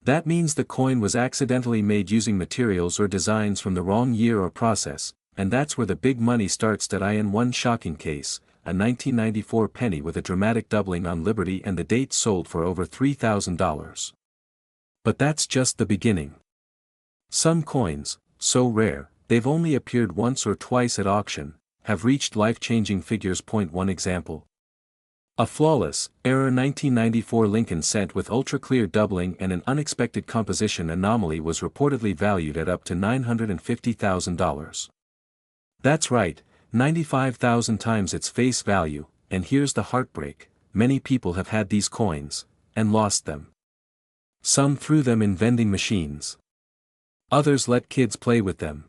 That means the coin was accidentally made using materials or designs from the wrong year or process, and that's where the big money starts. In one shocking case, a 1994 penny with a dramatic doubling on Liberty and the date sold for over $3,000. But that's just the beginning. Some coins, so rare, they've only appeared once or twice at auction, have reached life-changing figures. One example. A flawless, error 1994 Lincoln cent with ultra-clear doubling and an unexpected composition anomaly was reportedly valued at up to $950,000. That's right, 95,000 times its face value, and here's the heartbreak, many people have had these coins, and lost them. Some threw them in vending machines. Others let kids play with them.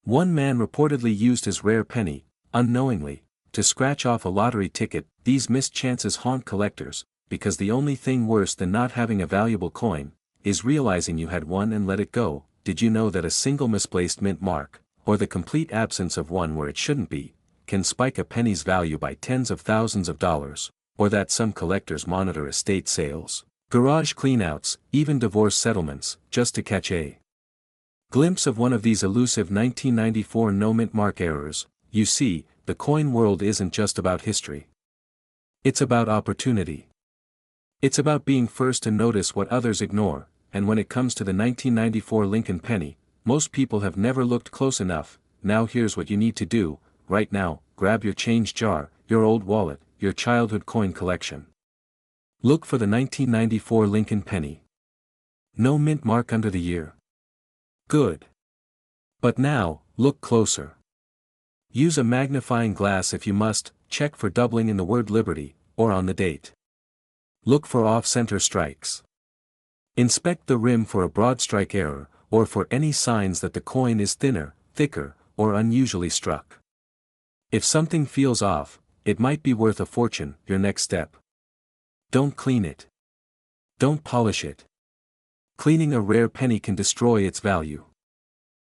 One man reportedly used his rare penny, unknowingly, to scratch off a lottery ticket. These missed chances haunt collectors, because the only thing worse than not having a valuable coin, is realizing you had one and let it go. Did you know that a single misplaced mint mark, or the complete absence of one where it shouldn't be, can spike a penny's value by tens of thousands of dollars, or that some collectors monitor estate sales, garage cleanouts, even divorce settlements, just to catch a glimpse of one of these elusive 1994 no mint mark errors? You see, the coin world isn't just about history. It's about opportunity. It's about being first to notice what others ignore, and when it comes to the 1994 Lincoln penny, most people have never looked close enough. Now here's what you need to do, right now: grab your change jar, your old wallet, your childhood coin collection. Look for the 1994 Lincoln penny. No mint mark under the year. Good. But now, look closer. Use a magnifying glass if you must. Check for doubling in the word Liberty, or on the date. Look for off-center strikes. Inspect the rim for a broad strike error, or for any signs that the coin is thinner, thicker, or unusually struck. If something feels off, it might be worth a fortune. Your next step. Don't clean it. Don't polish it. Cleaning a rare penny can destroy its value.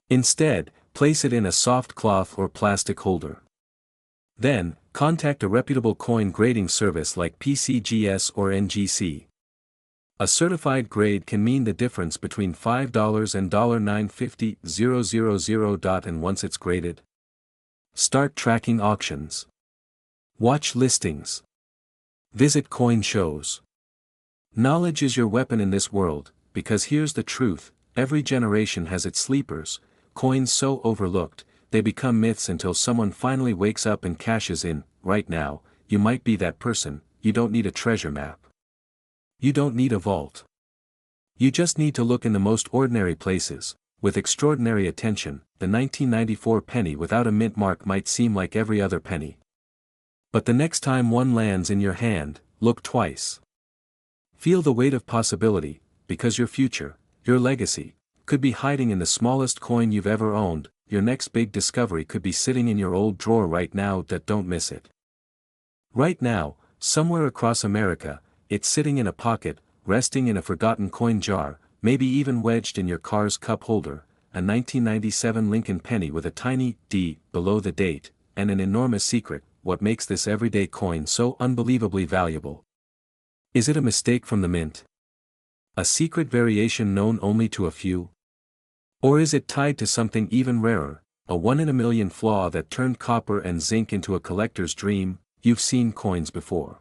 Instead, place it in a soft cloth or plastic holder. Then, contact a reputable coin grading service like PCGS or NGC. A certified grade can mean the difference between $5 and $950,000. And once it's graded, start tracking auctions. Watch listings. Visit coin shows. Knowledge is your weapon in this world, because here's the truth: every generation has its sleepers, coins so overlooked, they become myths until someone finally wakes up and cashes in. Right now, you might be that person. You don't need a treasure map. You don't need a vault. You just need to look in the most ordinary places, with extraordinary attention. The 1994 penny without a mint mark might seem like every other penny. But the next time one lands in your hand, look twice. Feel the weight of possibility, because your future, your legacy, could be hiding in the smallest coin you've ever owned. Your next big discovery could be sitting in your old drawer right now. Don't miss it. Right now, somewhere across America, it's sitting in a pocket, resting in a forgotten coin jar, maybe even wedged in your car's cup holder, a 1997 Lincoln penny with a tiny D below the date, and an enormous secret: what makes this everyday coin so unbelievably valuable? Is it a mistake from the mint? A secret variation known only to a few? Or is it tied to something even rarer, a one-in-a-million flaw that turned copper and zinc into a collector's dream? You've seen coins before.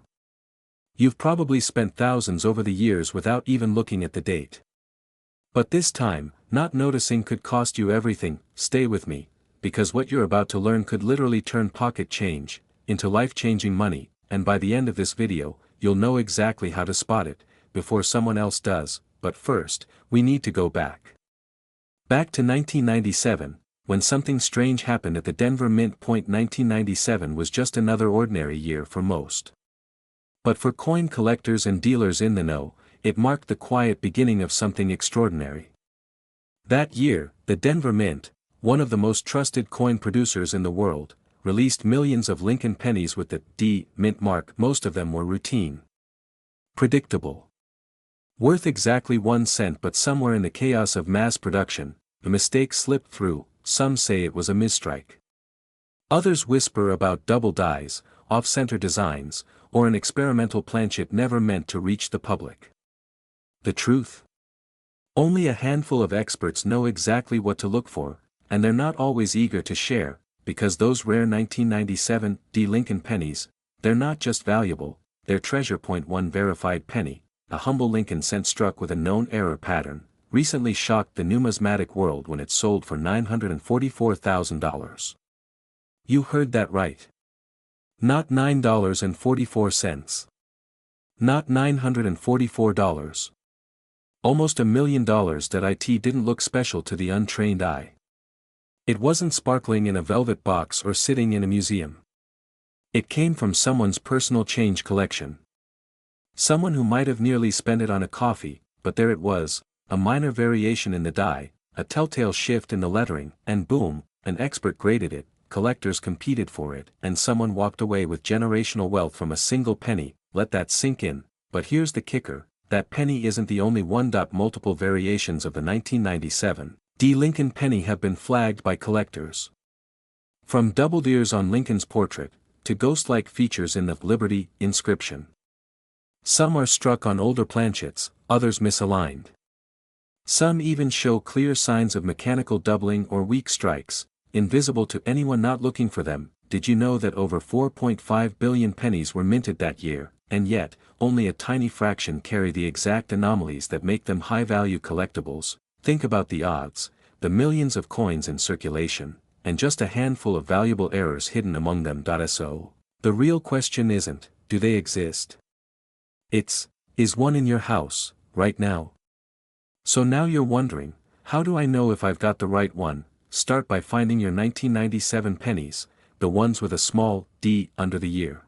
You've probably spent thousands over the years without even looking at the date. But this time, not noticing could cost you everything. Stay with me, because what you're about to learn could literally turn pocket change into life-changing money, and by the end of this video, you'll know exactly how to spot it, before someone else does. But first, we need to go back. Back to 1997, when something strange happened at the Denver Mint. 1997 was just another ordinary year for most. But for coin collectors and dealers in the know, it marked the quiet beginning of something extraordinary. That year, the Denver Mint, one of the most trusted coin producers in the world, released millions of Lincoln pennies with the D Mint mark. Most of them were routine, predictable, worth exactly 1 cent, but somewhere in the chaos of mass production, the mistake slipped through. Some say it was a misstrike. Others whisper about double dies, off-center designs, or an experimental planchet never meant to reach the public. The truth? Only a handful of experts know exactly what to look for, and they're not always eager to share, because those rare 1997 D Lincoln pennies, they're not just valuable, they're treasure. One verified penny, a humble Lincoln cent struck with a known error pattern, recently shocked the numismatic world when it sold for $944,000. You heard that right. Not $9.44. Not $944. Almost $1 million. That it didn't look special to the untrained eye. It wasn't sparkling in a velvet box or sitting in a museum. It came from someone's personal change collection. Someone who might have nearly spent it on a coffee, but there it was, a minor variation in the die, a telltale shift in the lettering, and boom, an expert graded it, collectors competed for it, and someone walked away with generational wealth from a single penny. Let that sink in. But here's the kicker, that penny isn't the only one. Multiple variations of the 1997 D Lincoln penny have been flagged by collectors. From doubled ears on Lincoln's portrait, to ghost-like features in the Liberty inscription. Some are struck on older planchets, others misaligned. Some even show clear signs of mechanical doubling or weak strikes, invisible to anyone not looking for them. Did you know that over 4.5 billion pennies were minted that year, and yet, only a tiny fraction carry the exact anomalies that make them high-value collectibles? Think about the odds, the millions of coins in circulation, and just a handful of valuable errors hidden among them. So, the real question isn't, do they exist? It's, is one in your house, right now? So now you're wondering, how do I know if I've got the right one? Start by finding your 1997 pennies, the ones with a small D under the year.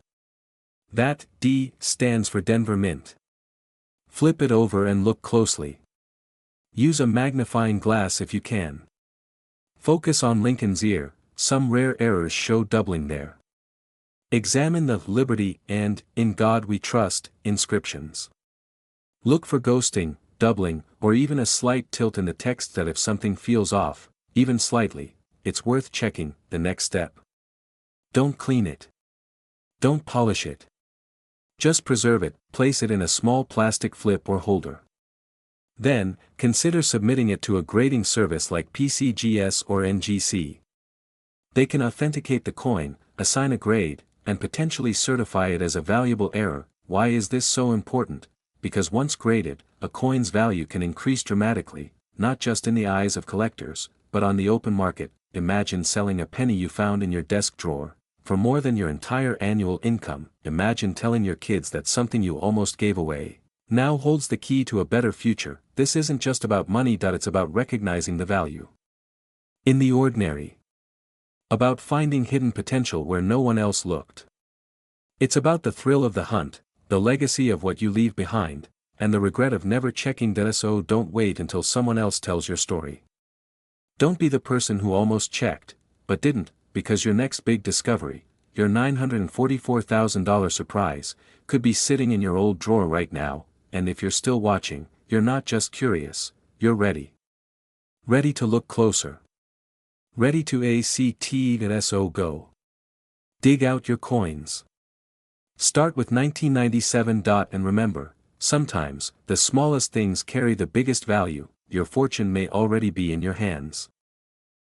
That D stands for Denver Mint. Flip it over and look closely. Use a magnifying glass if you can. Focus on Lincoln's ear. Some rare errors show doubling there. Examine the Liberty and In God We Trust inscriptions. Look for ghosting, doubling, or even a slight tilt in the text. That if something feels off, even slightly, it's worth checking. The next step. Don't clean it. Don't polish it. Just preserve it. Place it in a small plastic flip or holder. Then, consider submitting it to a grading service like PCGS or NGC. They can authenticate the coin, assign a grade, and potentially certify it as a valuable error. Why is this so important? Because once graded, a coin's value can increase dramatically, not just in the eyes of collectors, but on the open market. Imagine selling a penny you found in your desk drawer for more than your entire annual income. Imagine telling your kids that something you almost gave away now holds the key to a better future. This isn't just about money. It's about recognizing the value in the ordinary. About finding hidden potential where no one else looked. It's about the thrill of the hunt, the legacy of what you leave behind, and the regret of never checking. So don't wait until someone else tells your story. Don't be the person who almost checked, but didn't, because your next big discovery, your $944,000 surprise, could be sitting in your old drawer right now. And if you're still watching, you're not just curious, you're ready. Ready to look closer. Ready to go. Dig out your coins. Start with 1997. And remember, sometimes, the smallest things carry the biggest value. Your fortune may already be in your hands.